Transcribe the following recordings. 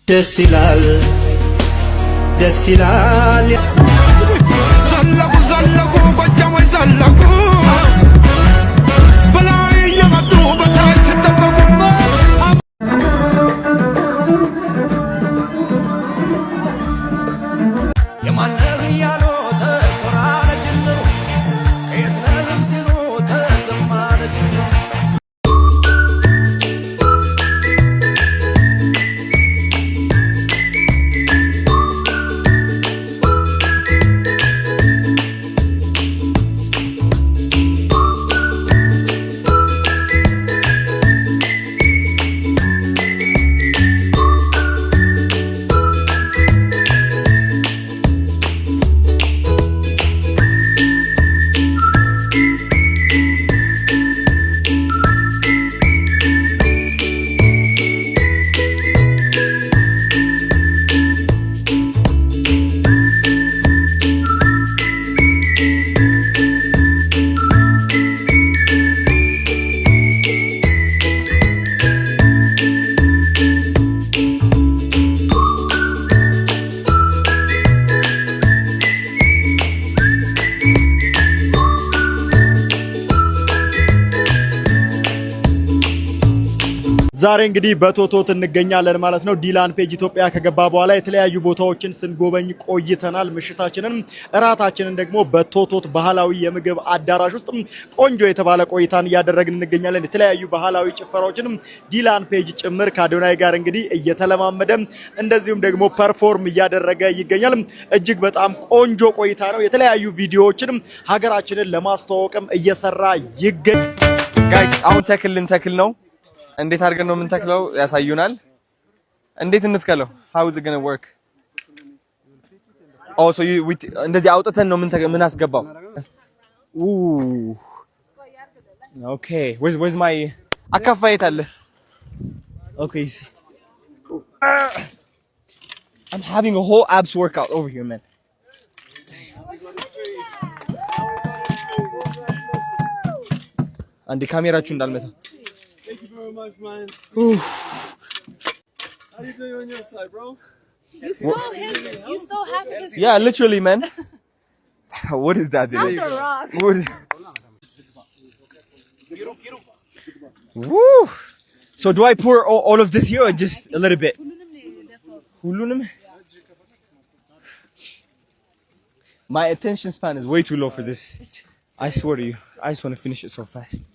ደስ ይላል ደስ ይላል ዘለቁ ዘለቁ ጎጃሞች ዘለቁ በላይ የመጡ በታች ሲጠበቁ የማነው እያሉ ተቆራረጅ ነው ከየት ነህም ሲሉ ተዘማረጅ ነው ዛሬ እንግዲህ በቶቶት እንገኛለን ማለት ነው። ዲላን ፔጅ ኢትዮጵያ ከገባ በኋላ የተለያዩ ቦታዎችን ስንጎበኝ ቆይተናል። ምሽታችንን እራታችንን ደግሞ በቶቶት ባህላዊ የምግብ አዳራሽ ውስጥ ቆንጆ የተባለ ቆይታን እያደረግን እንገኛለን። የተለያዩ ባህላዊ ጭፈራዎችን ዲላን ፔጅ ጭምር ከአዶናይ ጋር እንግዲህ እየተለማመደ እንደዚሁም ደግሞ ፐርፎርም እያደረገ ይገኛል። እጅግ በጣም ቆንጆ ቆይታ ነው። የተለያዩ ቪዲዮዎችን ሀገራችንን ለማስተዋወቅም እየሰራ ይገኛል። ጋይስ አሁን ተክል ነው እንዴት አድርገን ነው የምንተክለው ያሳዩናል። እንዴት እንትከለው? how is it going to work? oh so you እንደዚህ አውጥተን ነው ምን አስገባው? okay where's my አካፋየት አለ? okay I'm having a whole abs workout over here man. አንዴ ካሜራችሁ እንዳልመታ. Thank you very much, man. How you doing on your side, bro? You stole half of his. Yeah, literally, man. What is that? Not the rock. What is... Woo! So do I pour all of this here or just a little bit? Hulunim. My attention span is way too low for this. I swear to you. I just want to finish it so fast.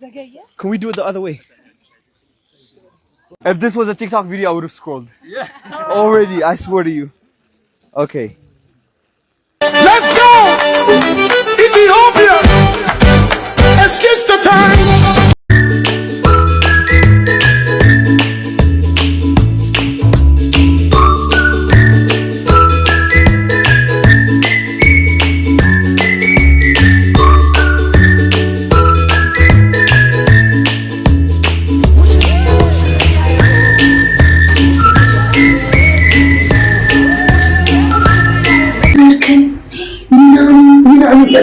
Can we do it the other way? If this was a TikTok video, I would have scrolled. Yeah. Already, I swear to you. Okay. Let's go! Ethiopia! It's kiss the time!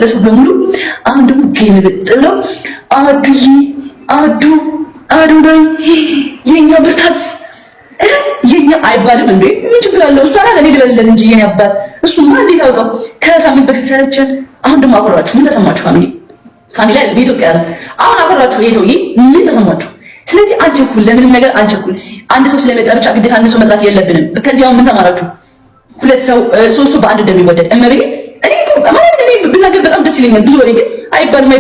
ለሰው በሙሉ አሁን ደግሞ ገለበጥ ብለው አዱ ላይ የኛ ብርታት የኛ አይባልም እንዴ? ምን ችግር አለው? እሷ አለ እኔ ልበልለት እንጂ የኛ አባት እሱማ እንዴት አውቀው ከሳምንት በፊት ሰለቸን። አሁን ደግሞ አፈራችሁ። ምን ተሰማችሁ? ፋሚሊ በኢትዮጵያ አሁን አፈራችሁ። ይሄ ሰውዬ ምን ተሰማችሁ? ስለዚህ አንቸኩል፣ ለምንም ነገር አንቸኩል። አንድ ሰው ስለመጣ ብቻ ግዴታ አንድ ሰው መጥራት የለብንም። ከዚያው ምን ተማራችሁ? ሁለት ሰው ሶስት ሰው በአንድ እንደሚወደድ እመቤቴ እኔ ብናገር በጣም ደስ ይለኛል። ብዙ ወሬ ግን አይባልም።